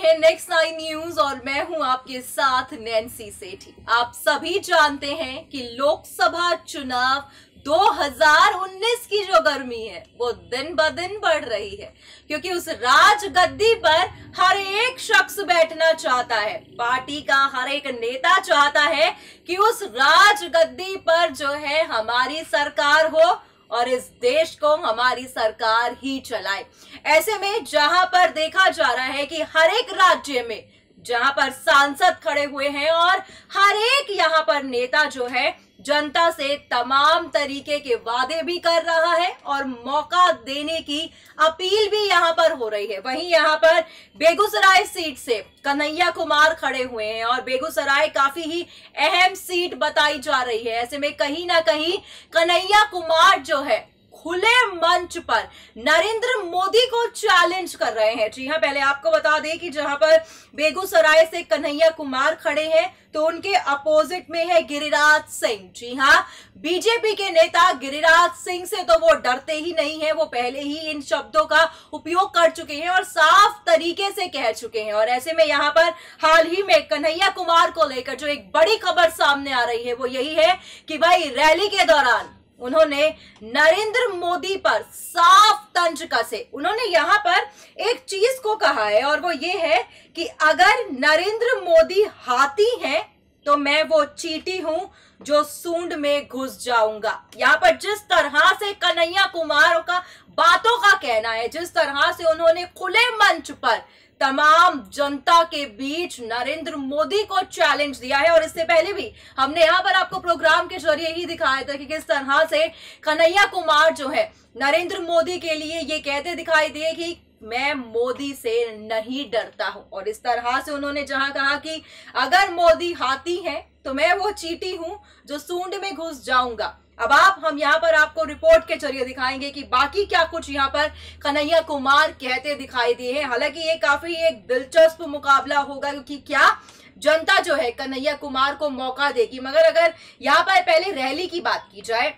हैं next 9 news और मैं हूं आपके साथ नैन्सी सेठी। आप सभी जानते हैं कि लोकसभा चुनाव 2019 की जो गर्मी है वो दिन ब दिन बढ़ रही है, क्योंकि उस राजगद्दी पर हर एक शख्स बैठना चाहता है। पार्टी का हर एक नेता चाहता है कि उस राजगद्दी पर जो है हमारी सरकार हो और इस देश को हमारी सरकार ही चलाए। ऐसे में जहां पर देखा जा रहा है कि हर एक राज्य में जहां पर सांसद खड़े हुए हैं और हर एक यहां पर नेता जो है जनता से तमाम तरीके के वादे भी कर रहा है और मौका देने की अपील भी यहां पर हो रही है। वहीं यहां पर बेगूसराय सीट से कन्हैया कुमार खड़े हुए हैं और बेगूसराय काफी ही अहम सीट बताई जा रही है। ऐसे में कहीं ना कहीं कन्हैया कुमार जो है खुले मंच पर नरेंद्र मोदी को चैलेंज कर रहे हैं। जी हां, पहले आपको बता दें कि जहां पर बेगूसराय से कन्हैया कुमार खड़े हैं तो उनके अपोजिट में है गिरिराज सिंह। जी हां, बीजेपी के नेता गिरिराज सिंह से तो वो डरते ही नहीं है, वो पहले ही इन शब्दों का उपयोग कर चुके हैं और साफ तरीके से कह चुके हैं। और ऐसे में यहाँ पर हाल ही में कन्हैया कुमार को लेकर जो एक बड़ी खबर सामने आ रही है वो यही है कि भाई रैली के दौरान उन्होंने नरेंद्र मोदी पर साफ तंज कसे। उन्होंने यहां पर एक चीज को कहा है और वो ये है कि अगर नरेंद्र मोदी हाथी हैं तो मैं वो चींटी हूं जो सूंड में घुस जाऊंगा। यहां पर जिस तरह से कन्हैया कुमार का बातों का कहना है, जिस तरह से उन्होंने खुले मंच पर तमाम जनता के बीच नरेंद्र मोदी को चैलेंज दिया है। और इससे पहले भी हमने यहाँ पर आपको प्रोग्राम के जरिए ही दिखाया था कि किस तरह से कन्हैया कुमार जो है नरेंद्र मोदी के लिए ये कहते दिखाई दिए कि मैं मोदी से नहीं डरता हूं। और इस तरह से उन्होंने जहां कहा कि अगर मोदी हाथी है तो मैं वो चींटी हूं जो सूंड में घुस जाऊंगा। अब हम यहाँ पर आपको रिपोर्ट के जरिए दिखाएंगे कि बाकी क्या कुछ यहाँ पर कन्हैया कुमार कहते दिखाई दिए हैं। हालांकि ये काफी एक दिलचस्प मुकाबला होगा, क्योंकि क्या जनता जो है कन्हैया कुमार को मौका देगी। मगर अगर यहाँ पर पहले रैली की बात की जाए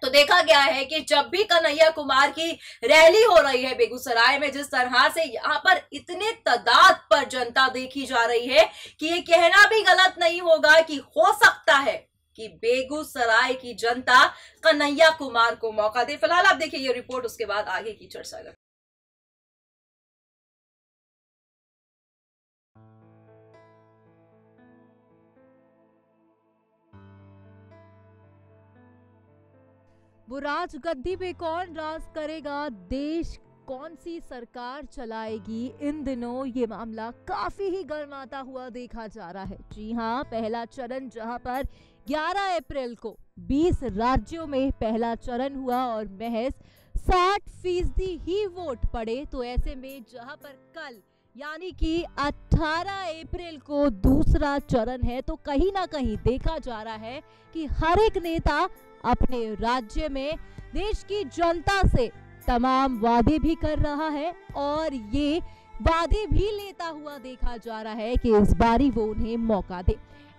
तो देखा गया है कि जब भी कन्हैया कुमार की रैली हो रही है बेगूसराय में, जिस तरह से यहाँ पर इतने तादाद पर जनता देखी जा रही है कि ये कहना भी गलत नहीं होगा कि हो सकता है कि बेगूसराय की जनता कन्हैया कुमार को मौका दे। फिलहाल आप देखिए ये रिपोर्ट, उसके बाद आगे की चर्चा करें। वो राजगद्दी पे कौन राज करेगा, देश कौन सी सरकार चलाएगी, इन दिनों ये मामला काफी ही गर्माता हुआ देखा जा रहा है। जी हाँ, पहला चरण जहां पर 11 अप्रैल को 20 राज्यों में पहला चरण हुआ और महज 60% ही वोट पड़े। तो ऐसे में जहां पर कल यानी कि 18 अप्रैल को दूसरा चरण है, तो कहीं ना कहीं देखा जा रहा है कि हर एक नेता अपने राज्य में देश की जनता से तमाम वादे भी कर रहा है और ये वादे भी लेता हुआ देखा जा रहा है कि इस बारी वो उन्हें मौका दे।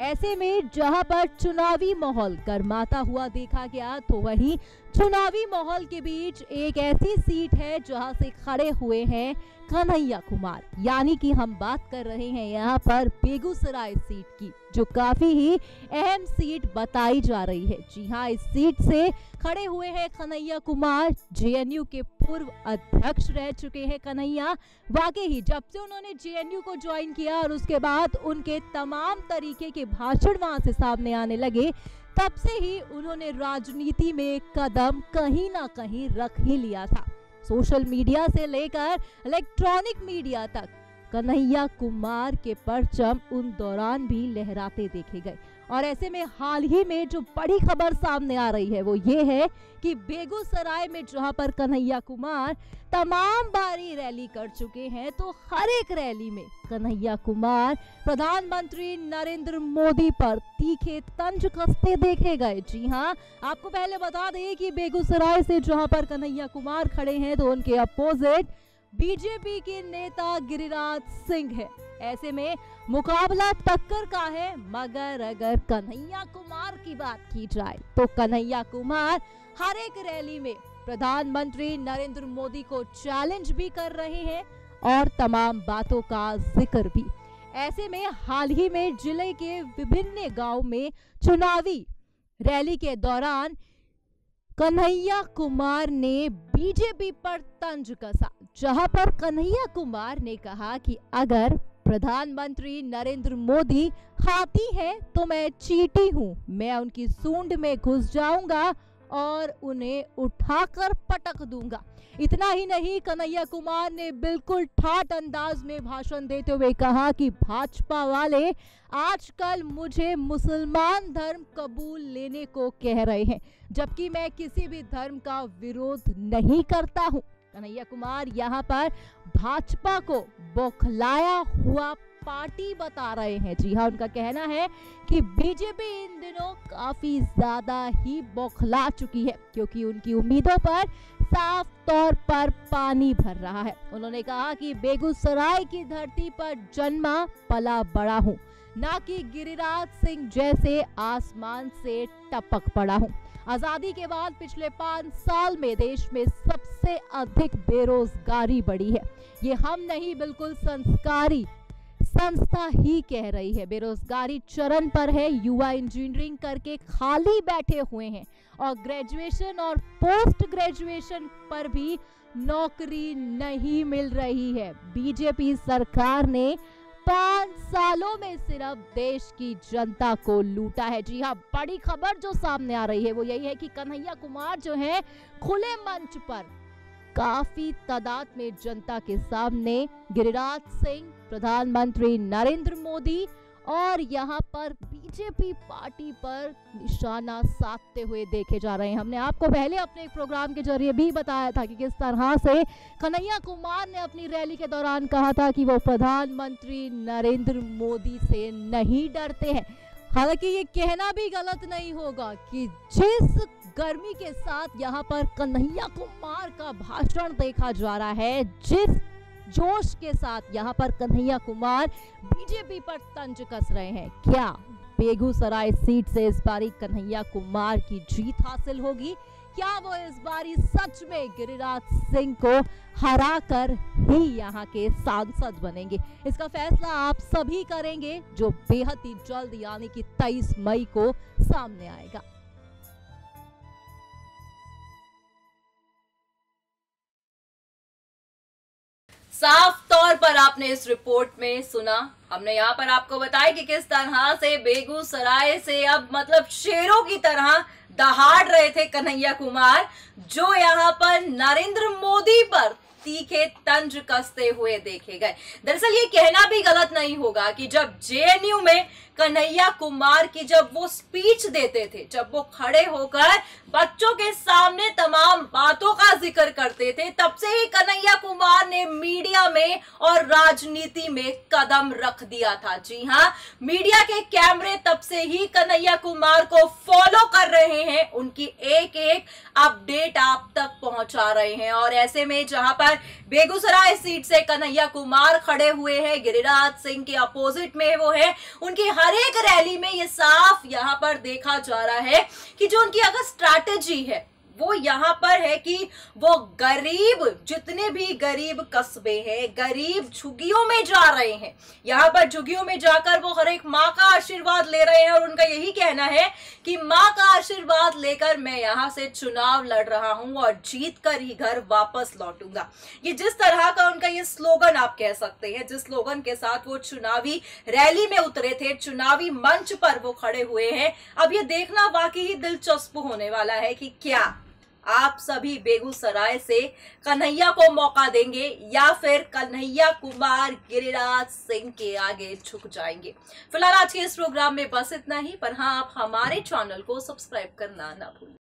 ऐसे में जहां पर चुनावी माहौल गर्माता हुआ देखा गया, तो वहीं चुनावी माहौल के बीच एक ऐसी सीट है जहां से खड़े हुए हैं कन्हैया कुमार, यानी कि हम बात कर रहे हैं यहाँ पर बेगूसराय सीट की, जो काफी ही अहम सीट बताई जा रही है। जी हाँ, इस सीट से खड़े हुए हैं कन्हैया कुमार, जेएनयू के पूर्व अध्यक्ष रह चुके हैं कन्हैया। वाकई ही जब से उन्होंने जेएनयू को ज्वाइन किया और उसके बाद उनके तमाम तरीके के भाषण वहां से सामने आने लगे, तब से ही उन्होंने राजनीति में कदम कहीं ना कहीं रख ही लिया था। सोशल मीडिया से लेकर इलेक्ट्रॉनिक मीडिया तक कन्हैया कुमार के परचम उन दौरान भी लहराते देखे गए। और ऐसे में हाल ही में जो बड़ी खबर सामने आ रही है वो ये है कि बेगूसराय में जहां पर कन्हैया कुमार तमाम बारी रैली कर चुके हैं, तो हर एक रैली में कन्हैया कुमार प्रधानमंत्री नरेंद्र मोदी पर तीखे तंज कसते देखे गए। जी हां, आपको पहले बता दें कि बेगूसराय से जहां पर कन्हैया कुमार खड़े हैं तो उनके अपोजिट बीजेपी के नेता गिरिराज सिंह है। ऐसे में मुकाबला टक्कर का है, मगर अगर कन्हैया कुमार की बात की जाए तो कन्हैया कुमार हर एक रैली में प्रधानमंत्री नरेंद्र मोदी को चैलेंज भी कर रहे हैं और तमाम बातों का जिक्र भी। ऐसे में हाल ही में जिले के विभिन्न गांव में चुनावी रैली के दौरान कन्हैया कुमार ने बीजेपी पर तंज कसा, जहां पर कन्हैया कुमार ने कहा कि अगर प्रधानमंत्री नरेंद्र मोदी हाथी है तो मैं चींटी हूं, मैं उनकी सूंड में घुस जाऊंगा और उन्हें उठाकर पटक दूंगा। इतना ही नहीं, कन्हैया कुमार ने बिल्कुल ठाट अंदाज में भाषण देते हुए कहा कि भाजपा वाले आजकल मुझे मुसलमान धर्म कबूल लेने को कह रहे हैं, जबकि मैं किसी भी धर्म का विरोध नहीं करता हूं। कन्हैया कुमार यहां पर भाजपा को बौखलाया हुआ पार्टी बता रहे हैं। जी हाँ, उनका कहना है कि बीजेपी इन दिनों काफी ज्यादा ही बौखला चुकी है, क्योंकि उनकी उम्मीदों पर साफ तौर पर पानी भर रहा है। उन्होंने कहा कि बेगूसराय की धरती पर जन्मा पला बड़ा हूँ, ना कि गिरिराज सिंह जैसे आसमान से टपक पड़ा हूँ। आजादी के बाद पिछले 5 साल में देश में सबसे अधिक बेरोजगारी बढ़ी है। ये हम नहीं, बिल्कुल संस्कारी संस्था ही कह रही है। बेरोजगारी चरम पर है, युवा इंजीनियरिंग करके खाली बैठे हुए हैं और ग्रेजुएशन और पोस्ट ग्रेजुएशन पर भी नौकरी नहीं मिल रही है। बीजेपी सरकार ने 5 सालों में सिर्फ देश की जनता को लूटा है। जी हाँ, बड़ी खबर जो सामने आ रही है वो यही है कि कन्हैया कुमार जो है खुले मंच पर काफी तादाद में जनता के सामने गिरिराज सिंह, प्रधानमंत्री नरेंद्र मोदी और यहाँ पर बीजेपी पार्टी पर निशाना साधते हुए देखे जा रहे हैं। हमने आपको पहले अपने एक प्रोग्राम के जरिए भी बताया था कि किस तरह से कन्हैया कुमार ने अपनी रैली के दौरान कहा था कि वो प्रधानमंत्री नरेंद्र मोदी से नहीं डरते हैं। हालांकि ये कहना भी गलत नहीं होगा कि जिस गर्मी के साथ यहाँ पर कन्हैया कुमार का भाषण देखा जा रहा है, जिस जोश के साथ यहाँ पर कन्हैया कुमार बीजेपी पर तंज कस रहे हैं, क्या बेगूसराय सीट से इस बारी कन्हैया कुमार की जीत हासिल होगी? क्या वो इस बारी सच में गिरिराज सिंह को हराकर ही यहाँ के सांसद बनेंगे? इसका फैसला आप सभी करेंगे, जो बेहद ही जल्द यानी कि 23 मई को सामने आएगा। साफ तौर पर आपने इस रिपोर्ट में सुना, हमने यहाँ पर आपको बताया कि किस तरह से बेगूसराय से अब मतलब शेरों की तरह दहाड़ रहे थे कन्हैया कुमार, जो यहाँ पर नरेंद्र मोदी पर तीखे तंज कसते हुए देखे गए। दरअसल ये कहना भी गलत नहीं होगा कि जब जेएनयू में कन्हैया कुमार की जब वो स्पीच देते थे, जब वो खड़े होकर बच्चों के सामने तमाम बातों का जिक्र करते थे, तब से ही कन्हैया कुमार ने मीडिया में और राजनीति में कदम रख दिया था। जी हाँ, मीडिया के कैमरे तब से ही कन्हैया कुमार को फॉलो कर रहे हैं, उनकी एक एक अपडेट आप तक पहुंचा रहे हैं। और ऐसे में जहां पर बेगूसराय सीट से कन्हैया कुमार खड़े हुए हैं, गिरिराज सिंह के अपोजिट में वो है, उनकी हर एक रैली में ये साफ यहां पर देखा जा रहा है कि जो उनकी अगर स्ट्रैटेजी है वो यहाँ पर है कि वो गरीब, जितने भी गरीब कस्बे हैं, गरीब झुग्गियों में जा रहे हैं, यहाँ पर झुग्गियों में जाकर वो हर एक माँ का आशीर्वाद ले रहे हैं और उनका यही कहना है कि माँ का आशीर्वाद लेकर मैं यहाँ से चुनाव लड़ रहा हूँ और जीत कर ही घर वापस लौटूंगा। ये जिस तरह का उनका ये स्लोगन आप कह सकते हैं, जिस स्लोगन के साथ वो चुनावी रैली में उतरे थे, चुनावी मंच पर वो खड़े हुए हैं, अब ये देखना वाकई ही दिलचस्प होने वाला है कि क्या आप सभी बेगूसराय से कन्हैया को मौका देंगे या फिर कन्हैया कुमार गिरिराज सिंह के आगे झुक जाएंगे। फिलहाल आज के इस प्रोग्राम में बस इतना ही, पर हाँ, आप हमारे चैनल को सब्सक्राइब करना ना भूलें।